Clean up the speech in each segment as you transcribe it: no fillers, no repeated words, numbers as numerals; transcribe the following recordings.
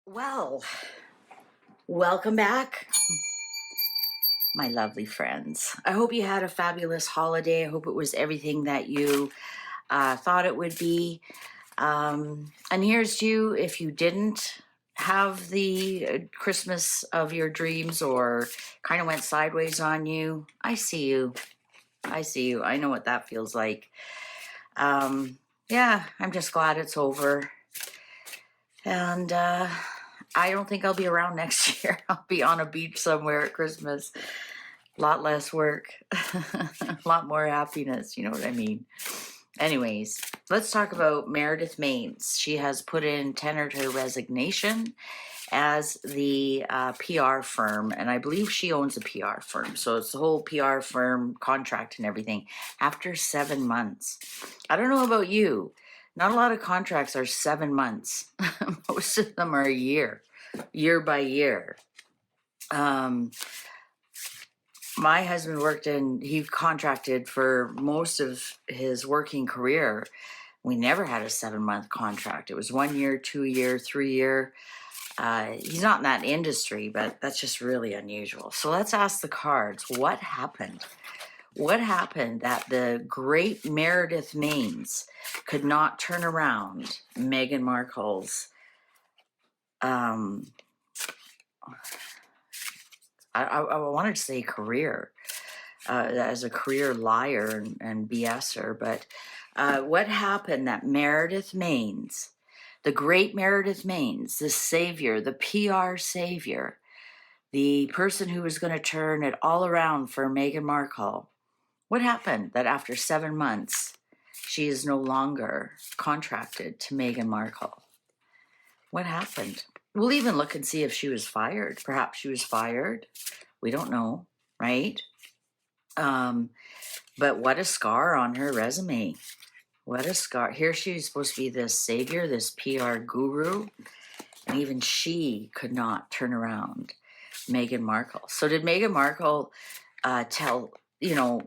Well, welcome back, my lovely friends. I hope you had a fabulous holiday. I hope it was everything that you thought it would be. And here's to you if you didn't have the Christmas of your dreams or kind of went sideways on you. I see you. I see you. I know what that feels like. Yeah, I'm just glad it's over. And I don't think I'll be around next year. I'll be on a beach somewhere at Christmas. A lot less work, a lot more happiness. You know what I mean? Anyways, let's talk about Meredith Maines. She has put in tendered her resignation as the PR firm, and I believe she owns a PR firm. So it's the whole PR firm contract and everything after 7 months. I don't know about you. Not a lot of contracts are 7 months. Most of them are a year by year. My husband he contracted for most of his working career. We never had a 7-month contract. It was 1 year, 2 year, 3 year. He's not in that industry, but that's just really unusual. So let's ask the cards. What happened? What happened that the great Meredith Maines could not turn around Meghan Markle's I wanted to say career, as a career liar and BSer, but what happened that Meredith Maines, the great Meredith Maines, the savior, the PR savior, the person who was going to turn it all around for Meghan Markle, what happened that after 7 months, she is no longer contracted to Meghan Markle? What happened? We'll even look and see if she was fired. Perhaps she was fired. We don't know, right? But what a scar on her resume. What a scar. Here she's supposed to be this savior, this PR guru, and even she could not turn around Meghan Markle. So did Meghan Markle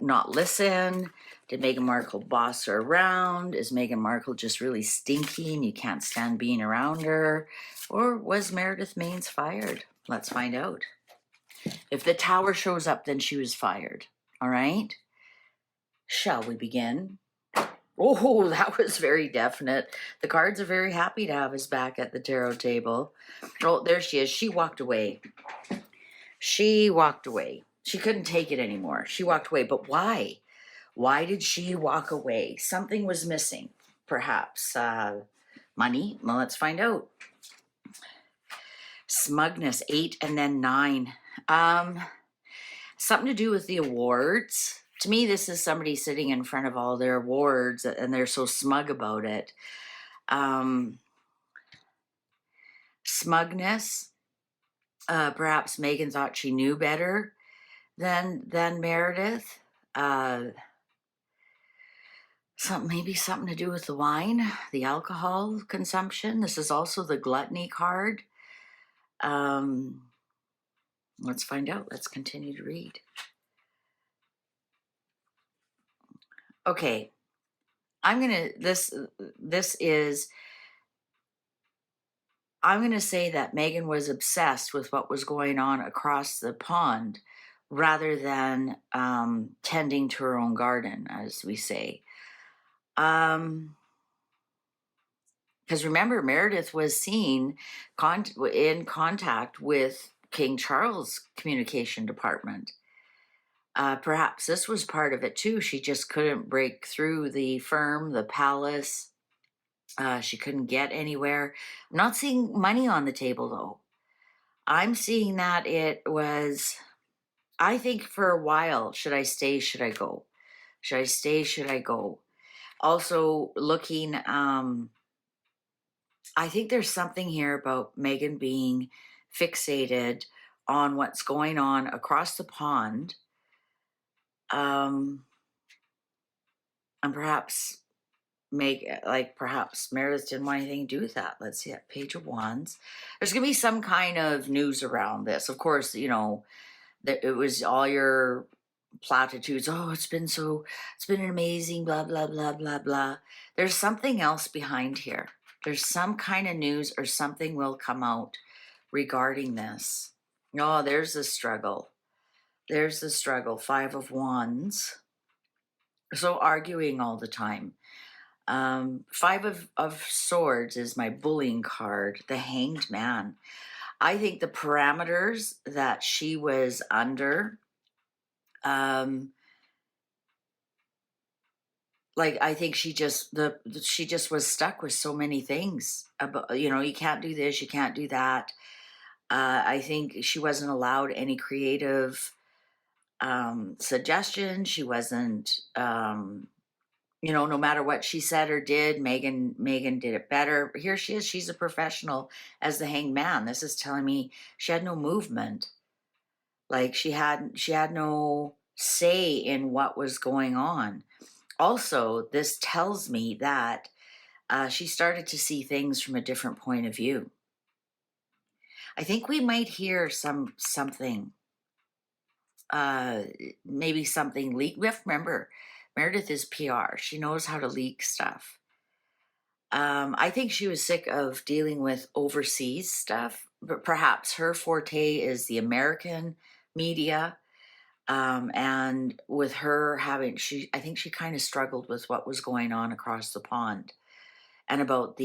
not listen? Did Meghan Markle boss her around? Is Meghan Markle just really stinky and you can't stand being around her? Or was Meredith Maines fired? Let's find out. If the tower shows up, then she was fired. All right? Shall we begin? Oh, that was very definite. The cards are very happy to have us back at the tarot table. Oh, there she is. She walked away. She walked away. She couldn't take it anymore. She walked away. But why? Why did she walk away? Something was missing. Perhaps money? Well, let's find out. Smugness, 8 and then 9. Something to do with the awards. To me, this is somebody sitting in front of all their awards and they're so smug about it. Smugness. Perhaps Meghan thought she knew better than Meredith. Maybe something to do with the wine, the alcohol consumption. This is also the gluttony card. Let's find out. Let's continue to read. Okay. I'm going to say that Meghan was obsessed with what was going on across the pond rather than tending to her own garden, as we say. Because remember, Meredith was seen in contact with King Charles' communication department. Perhaps this was part of it too. She just couldn't break through the firm, the palace. She couldn't get anywhere. I'm not seeing money on the table though. I'm seeing that it was, I think for a while, should I stay, should I go? Should I stay, should I go? Also looking, I think there's something here about Meghan being fixated on what's going on across the pond. And perhaps perhaps Meredith didn't want anything to do with that. Let's see that Page of Wands. There's gonna be some kind of news around this. Of course, that it was all your platitudes. Oh, it's been an amazing blah blah blah blah blah. There's something else behind here. There's some kind of news or something will come out regarding this. Oh, there's the struggle. There's the struggle. Five of Wands. So arguing all the time. Five of Swords is my bullying card, the Hanged Man. I think the parameters that she was under, like I think she just was stuck with so many things about, you can't do this, you can't do that. I think she wasn't allowed any creative suggestions. She wasn't, no matter what she said or did, Megan did it better. Here she is. She's a professional as the Hanged Man. This is telling me she had no movement. Like she had no say in what was going on. Also, this tells me that she started to see things from a different point of view. I think we might hear something, uh, maybe something leak. We have to remember, Meredith is PR. She knows how to leak stuff. I think she was sick of dealing with overseas stuff, but perhaps her forte is the American media. And with her I think she kind of struggled with what was going on across the pond, and about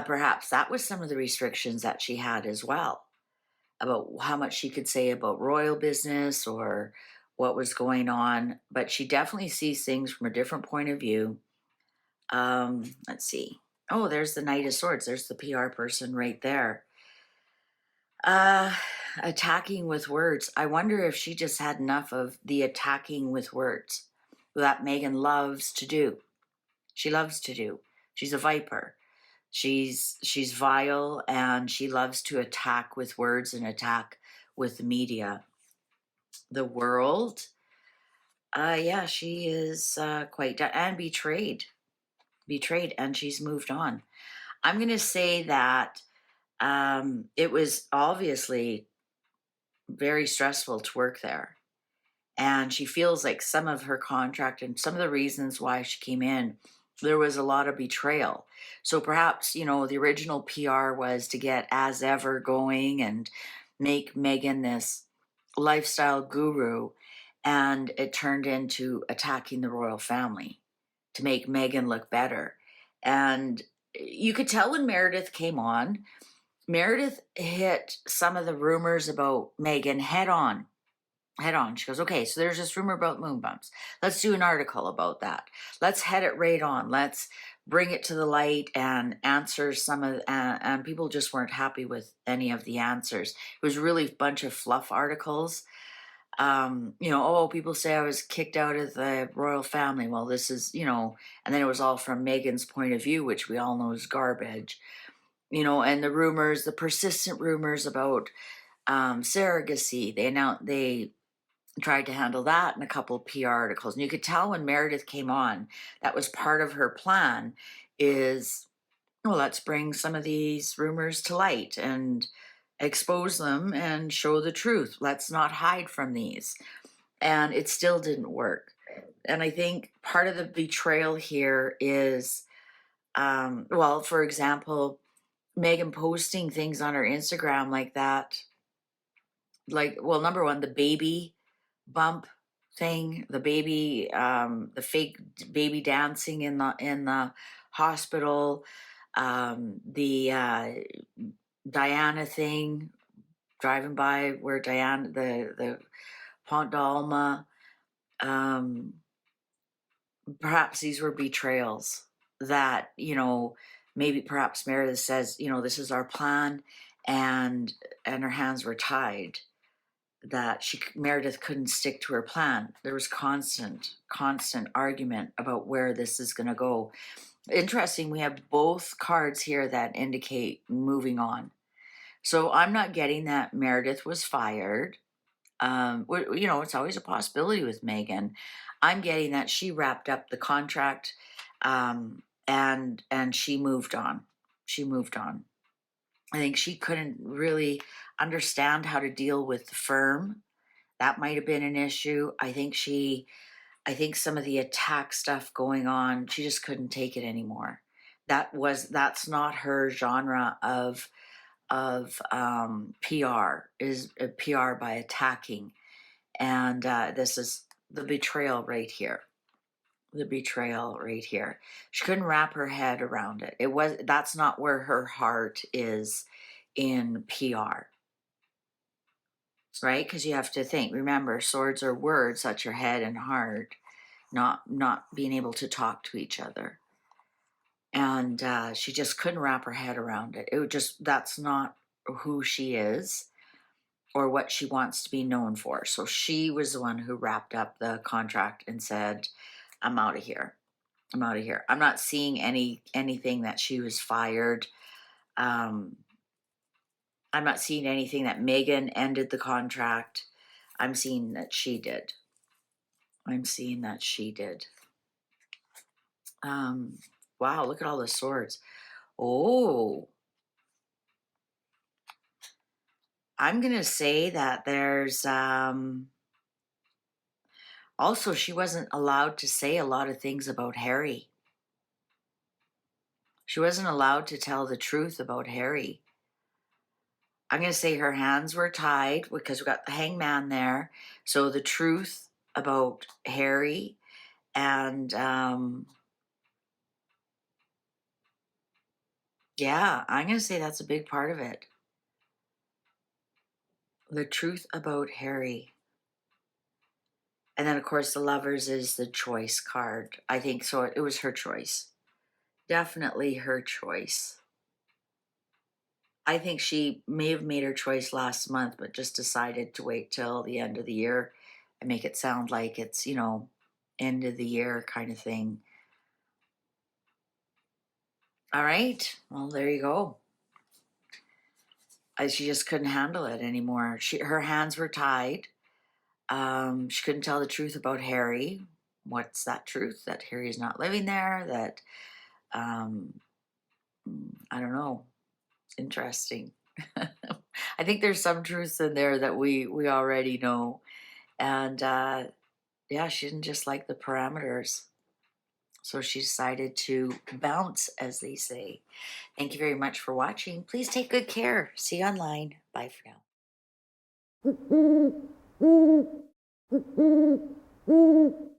perhaps that was some of the restrictions that she had as well, about how much she could say about royal business or what was going on. But she definitely sees things from a different point of view. Let's see. Oh, there's the Knight of Swords. There's the PR person right there. Uh, Attacking with words. I wonder if she just had enough of the attacking with words that Megan loves to do. She loves to do. She's a viper. She's vile, and she loves to attack with words and attack with the media. The World. Yeah, she is quite and betrayed. Betrayed, and she's moved on. I'm going to say that it was obviously very stressful to work there. And she feels like some of her contract and some of the reasons why she came in, there was a lot of betrayal. So perhaps, the original PR was to get As Ever going and make Megan this lifestyle guru. And it turned into attacking the royal family to make Megan look better. And you could tell when Meredith came on, Meredith hit some of the rumors about Megan head on. Head on. She goes, okay, so there's this rumor about moon bumps. Let's do an article about that. Let's head it right on. Let's bring it to the light and answer some of, and people just weren't happy with any of the answers. It was really a bunch of fluff articles. People say I was kicked out of the royal family. Well, this is, and then it was all from Megan's point of view, which we all know is garbage. And the rumors, the persistent rumors about surrogacy. They tried to handle that in a couple of PR articles. And you could tell when Meredith came on, that was part of her plan is, well, let's bring some of these rumors to light and expose them and show the truth. Let's not hide from these. And it still didn't work. And I think part of the betrayal here is, for example, Megan posting things on her Instagram like that. Like, well, number one, the baby bump thing, the fake baby dancing in the hospital, the Diana thing, driving by where Diana, the Pont d'Alma, perhaps these were betrayals that, maybe perhaps Meredith says, this is our plan, and her hands were tied, that Meredith couldn't stick to her plan. There was constant argument about where this is going to go. Interesting, we have both cards here that indicate moving on. So I'm not getting that Meredith was fired. It's always a possibility with Megan. I'm getting that she wrapped up the contract, and she moved on. She moved on. I think she couldn't really understand how to deal with the firm. That might have been an issue. I think some of the attack stuff going on, she just couldn't take it anymore. That's not her genre of PR, is PR by attacking. And this is the betrayal right here. The betrayal right here. She couldn't wrap her head around it. That's not where her heart is in PR, right? Because you have to think, remember, swords are words, that's your head and heart, not being able to talk to each other. And she just couldn't wrap her head around it. It would just, that's not who she is or what she wants to be known for. So she was the one who wrapped up the contract and said, I'm out of here. I'm out of here. I'm not seeing anything that she was fired. I'm not seeing anything that Megan ended the contract. I'm seeing that she did. I'm seeing that she did. Wow, look at all the swords. Oh, I'm going to say that there's also, she wasn't allowed to say a lot of things about Harry. She wasn't allowed to tell the truth about Harry. I'm going to say her hands were tied because we got the hangman there. So the truth about Harry and yeah, I'm going to say that's a big part of it. The truth about Harry. And then, of course, the lovers is the choice card. I think so. It was her choice. Definitely her choice. I think she may have made her choice last month, but just decided to wait till the end of the year and make it sound like it's, end of the year kind of thing. All right. Well, there you go. She just couldn't handle it anymore. Her hands were tied. She couldn't tell the truth about Harry. What's that truth? That Harry's not living there. That I don't know. Interesting. I think there's some truths in there that we already know, and yeah, she didn't just like the parameters, so she decided to bounce, as they say. Thank you very much for watching. Please take good care. See you online. Bye for now.